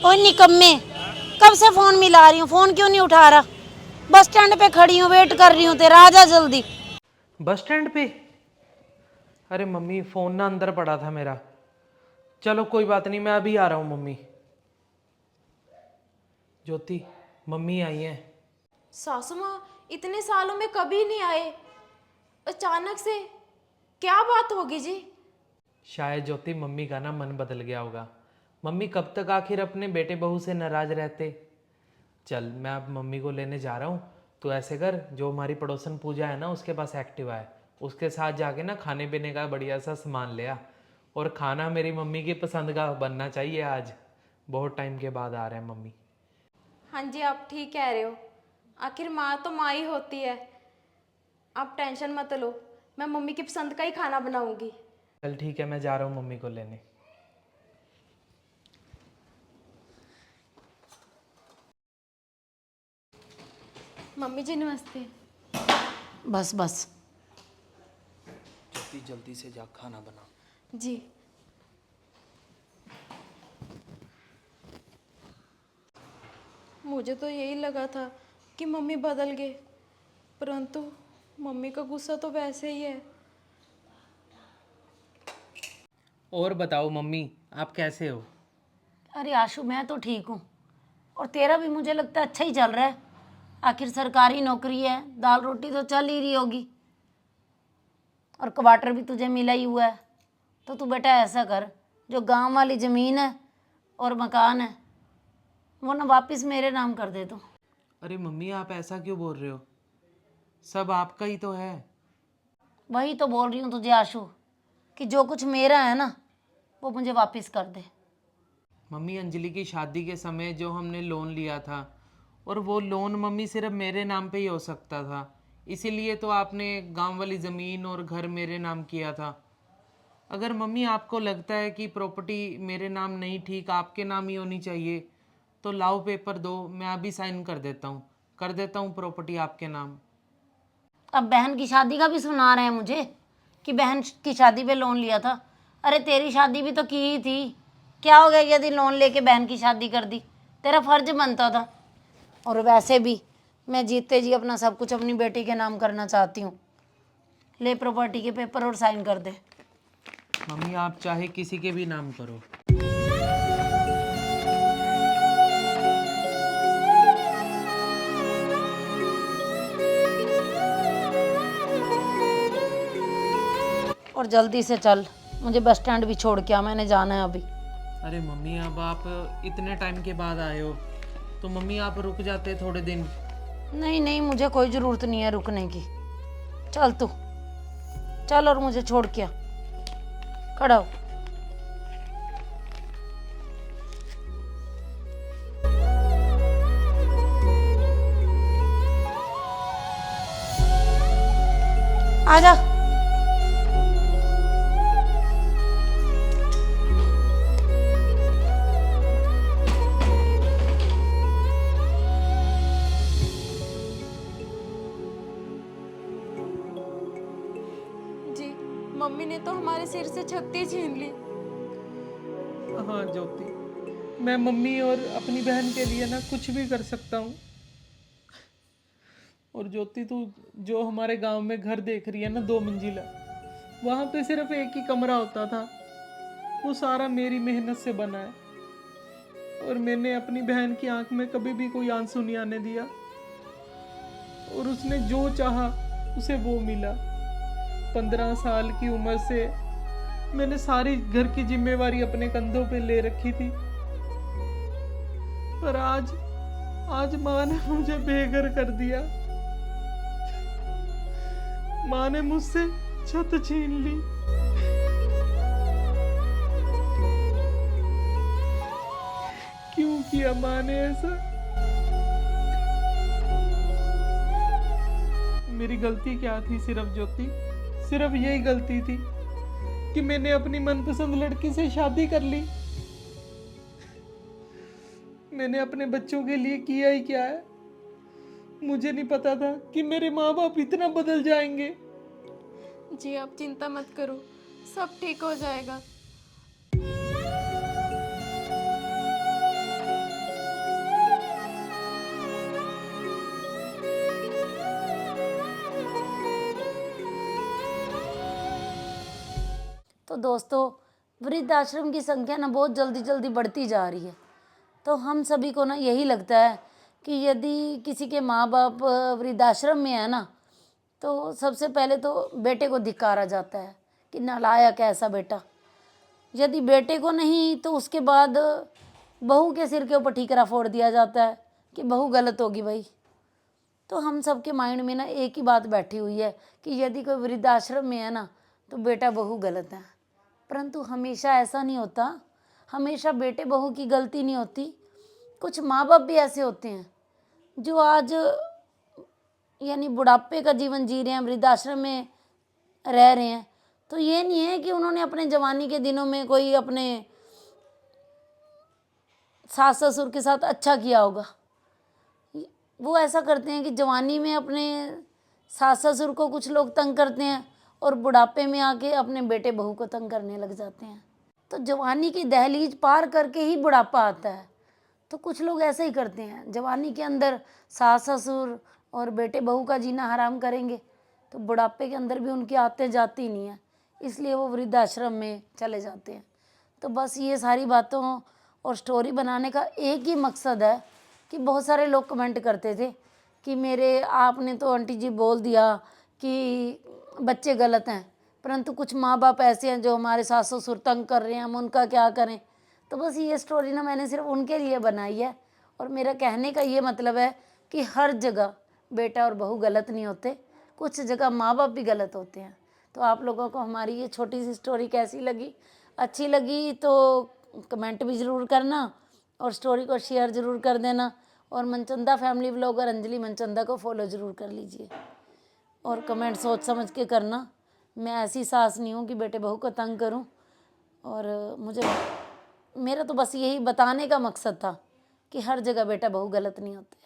ओए निकम्मे, कब से फोन मिला रही हूँ, फोन क्यों नहीं उठा रहा? बस स्टैंड पे खड़ी हूँ, वेट कर रही हूँ तेरा, आजा जल्दी। बस स्टैंड पे? अरे मम्मी फ़ोन ना अंदर पड़ा था मेरा। चलो कोई बात नहीं, मैं अभी आ रहा हूँ मम्मी। ज्योति, मम्मी आई हैं। सासू माँ इतने सालों में कभी नहीं आए, अचानक से क्या बात होगी जी? शायद ज्योति मम्मी का ना मन बदल गया होगा। मम्मी कब तक आखिर अपने बेटे बहू से नाराज़ रहते। चल मैं अब मम्मी को लेने जा रहा हूँ। तो ऐसे कर, जो हमारी पड़ोसन पूजा है ना, उसके पास एक्टिवा है, उसके साथ जाके ना खाने पीने का बढ़िया सा सामान ले आ। और खाना मेरी मम्मी की पसंद का बनना चाहिए आज। बहुत टाइम के बाद आ रहे हैं मम्मी। हाँ जी, आप ठीक कह रहे हो। आखिर माँ तो माँ ही होती है। आप टेंशन मत लो, मैं मम्मी की पसंद का ही खाना बनाऊंगी। चल ठीक है, मैं जा रहा हूँ मम्मी को लेने। मम्मी जी नमस्ते। बस बस। जल्दी जल्दी से जा, खाना बना। जी। मुझे तो यही लगा था कि मम्मी बदल गए, परंतु मम्मी का गुस्सा तो वैसे ही है। और बताओ मम्मी, आप कैसे हो? अरे आशु, मैं तो ठीक हूँ, और तेरा भी मुझे लगता है अच्छा ही चल रहा है। आखिर सरकारी नौकरी है, दाल रोटी तो चल ही रही होगी, और क्वार्टर भी तुझे मिला ही हुआ है। तो तू बेटा ऐसा कर, जो गांव वाली ज़मीन है और मकान है, वो ना वापस मेरे नाम कर दे तू। अरे मम्मी आप ऐसा क्यों बोल रहे हो? सब आपका ही तो है। वही तो बोल रही हूँ तुझे आशु, कि जो कुछ मेरा है ना, वो मुझे वापस कर दे। मम्मी अंजलि की शादी के समय जो हमने लोन लिया था, और वो लोन मम्मी सिर्फ मेरे नाम पे ही हो सकता था, इसीलिए तो आपने गांव वाली ज़मीन और घर मेरे नाम किया था। अगर मम्मी आपको लगता है कि प्रॉपर्टी मेरे नाम नहीं ठीक, आपके नाम ही होनी चाहिए, तो लाओ पेपर दो, मैं अभी साइन कर देता हूँ प्रॉपर्टी आपके नाम। अब बहन की शादी का भी सुना रहे हैं मुझे कि बहन की शादी पे लोन लिया था। अरे तेरी शादी भी तो की ही थी, क्या हो गया यदि लोन लेके बहन की शादी कर दी? तेरा फर्ज बनता था। और वैसे भी मैं जीते जी अपना सब कुछ अपनी बेटी के नाम करना चाहती हूँ। ले प्रॉपर्टी के पेपर और साइन कर दे। मम्मी आप चाहे किसी के भी नाम करो। और जल्दी से चल, मुझे बस स्टैंड भी छोड़ के आ, मैंने जाना है अभी। अरे मम्मी अब आप इतने टाइम के बाद आए हो, तो मम्मी आप रुक जाते थोड़े दिन। नहीं नहीं, मुझे कोई ज़रूरत नहीं है रुकने की। चल तू चल और मुझे छोड़ के आ, खड़ा हो। आजा। जी, मम्मी ने तो हमारे सिर से छत्ती छीन ली। हाँ ज्योति, मैं मम्मी और अपनी बहन के लिए ना कुछ भी कर सकता हूँ। और ज्योति तू जो हमारे गांव में घर देख रही है ना, 2 मंजिला, वहाँ पे सिर्फ एक ही कमरा होता था। वो सारा मेरी मेहनत से बना है, और मैंने अपनी बहन की आंख में कभी भी कोई आंसू नहीं आने दिया। और उसने जो चाहा उसे वो मिला। 15 साल की उम्र से मैंने सारी घर की जिम्मेवारी अपने कंधों पे ले रखी थी, पर आज माँ ने मुझे बेघर कर दिया। माँ ने मुझसे छत छीन ली। क्यों किया माँ ने ऐसा? मेरी गलती क्या थी? सिर्फ ज्योति, सिर्फ यही गलती थी कि मैंने अपनी मनपसंद लड़की से शादी कर ली। मैंने अपने बच्चों के लिए किया ही क्या है? मुझे नहीं पता था कि मेरे माँ बाप इतना बदल जाएंगे। जी आप चिंता मत करो, सब ठीक हो जाएगा। तो दोस्तों वृद्धाश्रम की संख्या ना बहुत जल्दी जल्दी बढ़ती जा रही है। तो हम सभी को ना यही लगता है कि यदि किसी के माँ बाप वृद्धाश्रम में है ना, तो सबसे पहले तो बेटे को धिक्कारा जाता है कि नालायक है ऐसा बेटा। यदि बेटे को नहीं तो उसके बाद बहू के सिर के ऊपर ठीकरा फोड़ दिया जाता है कि बहू गलत होगी भाई। तो हम सबके माइंड में ना एक ही बात बैठी हुई है कि यदि कोई वृद्धाश्रम में है ना तो बेटा बहू गलत है। परंतु हमेशा ऐसा नहीं होता, हमेशा बेटे बहू की गलती नहीं होती। कुछ माँ बाप भी ऐसे होते हैं जो आज यानी बुढ़ापे का जीवन जी रहे हैं, वृद्धाश्रम में रह रहे हैं। तो ये नहीं है कि उन्होंने अपने जवानी के दिनों में कोई अपने सास ससुर के साथ अच्छा किया होगा। वो ऐसा करते हैं कि जवानी में अपने सास ससुर को कुछ लोग तंग करते हैं और बुढ़ापे में आके अपने बेटे बहू को तंग करने लग जाते हैं। तो जवानी की दहलीज पार करके ही बुढ़ापा आता है। तो कुछ लोग ऐसे ही करते हैं, जवानी के अंदर सास ससुर और बेटे बहू का जीना हराम करेंगे तो बुढ़ापे के अंदर भी उनकी आते जाती नहीं है, इसलिए वो वृद्धाश्रम में चले जाते हैं। तो बस ये सारी बातों और स्टोरी बनाने का एक ही मकसद है कि बहुत सारे लोग कमेंट करते थे कि मेरे आपने तो आंटी जी बोल दिया कि बच्चे गलत हैं, परंतु कुछ माँ बाप ऐसे हैं जो हमारे सास ससुर तंग कर रहे हैं, हम उनका क्या करें। तो बस ये स्टोरी ना मैंने सिर्फ उनके लिए बनाई है। और मेरा कहने का ये मतलब है कि हर जगह बेटा और बहू गलत नहीं होते, कुछ जगह माँ बाप भी गलत होते हैं। तो आप लोगों को हमारी ये छोटी सी स्टोरी कैसी लगी? अच्छी लगी तो कमेंट भी ज़रूर करना और स्टोरी को शेयर ज़रूर कर देना। और मनचंदा फैमिली व्लॉगर अंजलि मनचंदा को फॉलो ज़रूर कर लीजिए और कमेंट सोच समझ के करना। मैं ऐसी सास नहीं हूँ कि बेटे बहू को तंग करूँ। और मेरा तो बस यही बताने का मकसद था कि हर जगह बेटा बहू गलत नहीं होते।